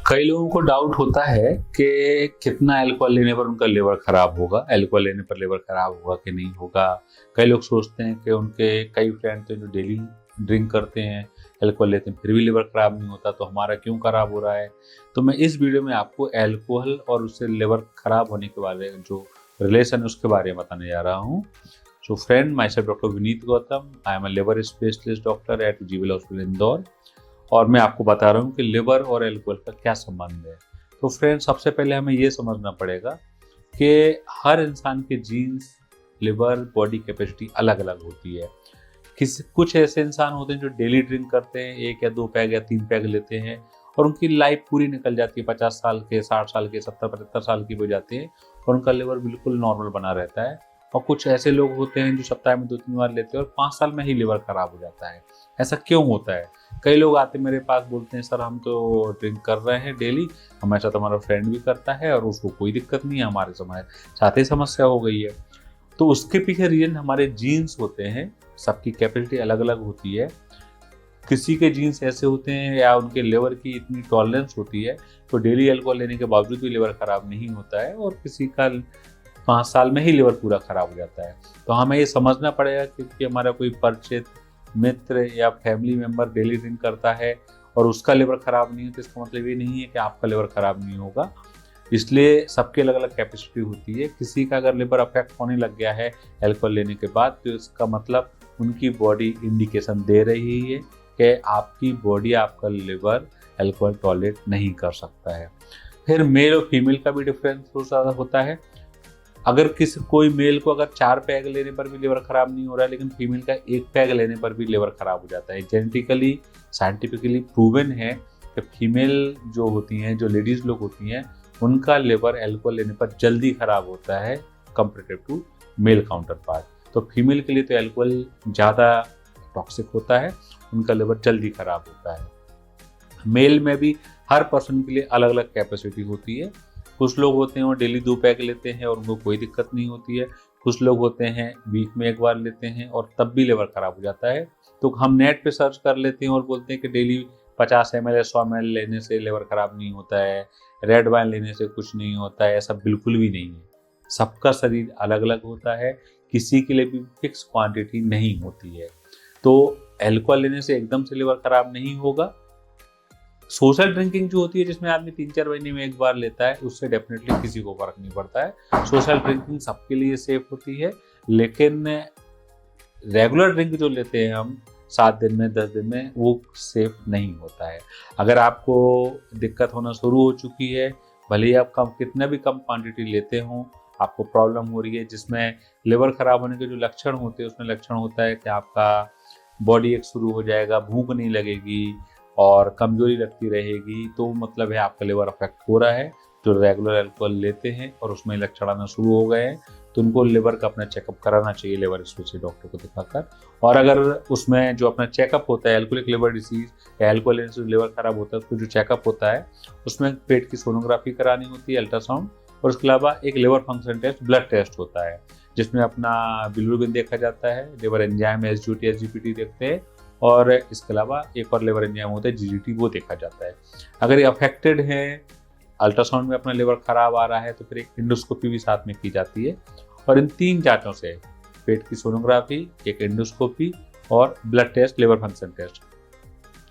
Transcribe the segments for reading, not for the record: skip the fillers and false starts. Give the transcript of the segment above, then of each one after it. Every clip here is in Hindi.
कई लोगों को डाउट होता है कि कितना अल्कोहल लेने पर उनका लिवर खराब होगा, अल्कोहल लेने पर लिवर खराब होगा कि नहीं होगा। कई लोग सोचते हैं कि उनके कई फ्रेंड थे जो डेली ड्रिंक करते हैं, अल्कोहल लेते हैं, फिर भी लिवर खराब नहीं होता, तो हमारा क्यों खराब हो रहा है। तो मैं इस वीडियो में आपको अल्कोहल और उससे लिवर खराब होने के बारे में जो रिलेशन है उसके बारे में बताने जा रहा हूँ। So friend, my self doctor Vineet Gautam, I am a liver specialist doctor at GVL hospital Indore, और मैं आपको बता रहा हूँ कि लिवर और अल्कोहल का क्या संबंध है। तो फ्रेंड, सबसे पहले हमें ये समझना पड़ेगा कि हर इंसान के जीन्स, लिवर, बॉडी कैपेसिटी अलग अलग होती है। कुछ ऐसे इंसान होते हैं जो डेली ड्रिंक करते हैं, 1 या 2 पैग या 3 पैग लेते हैं और उनकी लाइफ पूरी निकल जाती है, 50 साल के, 60 साल के, 70-75 साल की हो जाती है और उनका लिवर बिल्कुल नॉर्मल बना रहता है। और कुछ ऐसे लोग होते हैं जो सप्ताह में 2-3 बार लेते हैं और 5 साल में ही लिवर खराब हो जाता है। ऐसा क्यों होता है? कई लोग आते मेरे पास, बोलते हैं सर हम तो ड्रिंक कर रहे हैं डेली, हमारे साथ हमारा फ्रेंड भी करता है और उसको कोई दिक्कत नहीं है, हमारे साथ ही समस्या हो गई है। तो उसके पीछे रीजन हमारे जीन्स होते हैं। सबकी कैपेसिटी अलग अलग होती है। किसी के जीन्स ऐसे होते हैं या उनके लिवर की इतनी टॉलरेंस होती है तो डेली अल्कोहल लेने के बावजूद भी लिवर खराब नहीं होता है, और किसी का 5 साल में ही लिवर पूरा खराब हो जाता है। तो हमें ये समझना पड़ेगा कि हमारा कोई परिचित मित्र या फैमिली मेंबर डेली ड्रिंक करता है और उसका लिवर खराब नहीं है, तो इसका मतलब ये नहीं है कि आपका लिवर खराब नहीं होगा। इसलिए सबकी अलग अलग कैपेसिटी होती है। किसी का अगर लिवर अफेक्ट होने लग गया है अल्कोहल लेने के बाद, तो इसका मतलब उनकी बॉडी इंडिकेशन दे रही है कि आपकी बॉडी, आपका लिवर अल्कोहल टॉलरेट नहीं कर सकता है। फिर मेल और फीमेल का भी डिफरेंस होता है। अगर कोई मेल को अगर 4 पैग लेने पर भी लिवर खराब नहीं हो रहा है, लेकिन फीमेल का 1 पैग लेने पर भी लिवर खराब हो जाता है। जेनेटिकली, साइंटिफिकली प्रूवन है कि फीमेल जो होती हैं, जो लेडीज लोग होती हैं, उनका लिवर अल्कोहल लेने पर जल्दी खराब होता है comparative to male counterpart. तो फीमेल के लिए तो अल्कोहल ज़्यादा टॉक्सिक होता है, उनका लिवर जल्दी खराब होता है। मेल में भी हर पर्सन के लिए अलग अलग कैपेसिटी होती है। कुछ लोग होते हैं वो डेली 2 पैग लेते हैं और उनको कोई दिक्कत नहीं होती है। कुछ लोग होते हैं वीक में 1 बार लेते हैं और तब भी लिवर खराब हो जाता है। तो हम नेट पे सर्च कर लेते हैं और बोलते हैं कि डेली 50 ml या 100 ml लेने से लिवर खराब नहीं होता है, रेड वाइन लेने से कुछ नहीं होता है। ऐसा बिल्कुल भी नहीं है। सबका शरीर अलग अलग होता है, किसी के लिए भी फिक्स क्वांटिटी नहीं होती है। तो अल्कोहल लेने से एकदम से लिवर खराब नहीं होगा। सोशल ड्रिंकिंग जो होती है, जिसमें आदमी 3-4 महीने में 1 बार लेता है, उससे डेफिनेटली किसी को फर्क नहीं पड़ता है। सोशल ड्रिंकिंग सबके लिए सेफ होती है, लेकिन रेगुलर ड्रिंक जो लेते हैं हम 7 दिन में, 10 दिन में, वो सेफ नहीं होता है। अगर आपको दिक्कत होना शुरू हो चुकी है, भले ही आप कितना भी कम क्वांटिटी लेते हों, आपको प्रॉब्लम हो रही है, जिसमें लिवर खराब होने के जो लक्षण होते हैं, उसमें लक्षण होता है कि आपका बॉडी एक शुरू हो जाएगा, भूख नहीं लगेगी और कमजोरी लगती रहेगी, तो मतलब है आपका लिवर अफेक्ट हो रहा है। जो रेगुलर अल्कोहल लेते हैं और उसमें लक्षण आना शुरू हो गए हैं, तो उनको लिवर का अपना चेकअप कराना चाहिए लिवर स्पेशलिस्ट डॉक्टर को दिखाकर। और अगर उसमें जो अपना चेकअप होता है, अल्कोहलिक लिवर डिसीज या अल्कोहल लेने से लिवर खराब होता है, तो जो चेकअप होता है उसमें पेट की सोनोग्राफी करानी होती है, अल्ट्रासाउंड, और उसके अलावा एक liver function test, blood test होता है, जिसमें अपना बिलिरुबिन देखा जाता है, लिवर एंजाइम SGOT SGPT देखते हैं, और इसके अलावा एक और लिवर एंजाइम होता है GGT, वो देखा जाता है। अगर ये अफेक्टेड है, अल्ट्रासाउंड में अपना लिवर खराब आ रहा है, तो फिर एक एंडोस्कोपी भी साथ में की जाती है। और इन 3 जांचों से, पेट की सोनोग्राफी, एक एंडोस्कोपी और blood test, liver function test,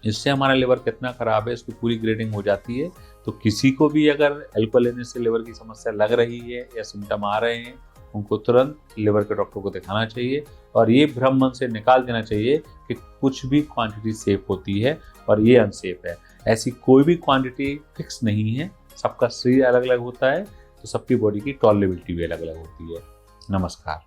इससे हमारा लिवर कितना खराब है इसकी पूरी ग्रेडिंग हो जाती है। तो किसी को भी अगर अल्कोहल लेने से लिवर की समस्या लग रही है या सिम्टम आ रहे हैं, उनको तुरंत लिवर के डॉक्टर को दिखाना चाहिए और ये भ्रम मन से निकाल देना चाहिए कि कुछ भी क्वांटिटी सेफ होती है और ये अनसेफ है। ऐसी कोई भी क्वांटिटी फिक्स नहीं है। सबका शरीर अलग अलग होता है, तो सबकी बॉडी की टॉलरेबिलिटी भी अलग अलग होती है। नमस्कार।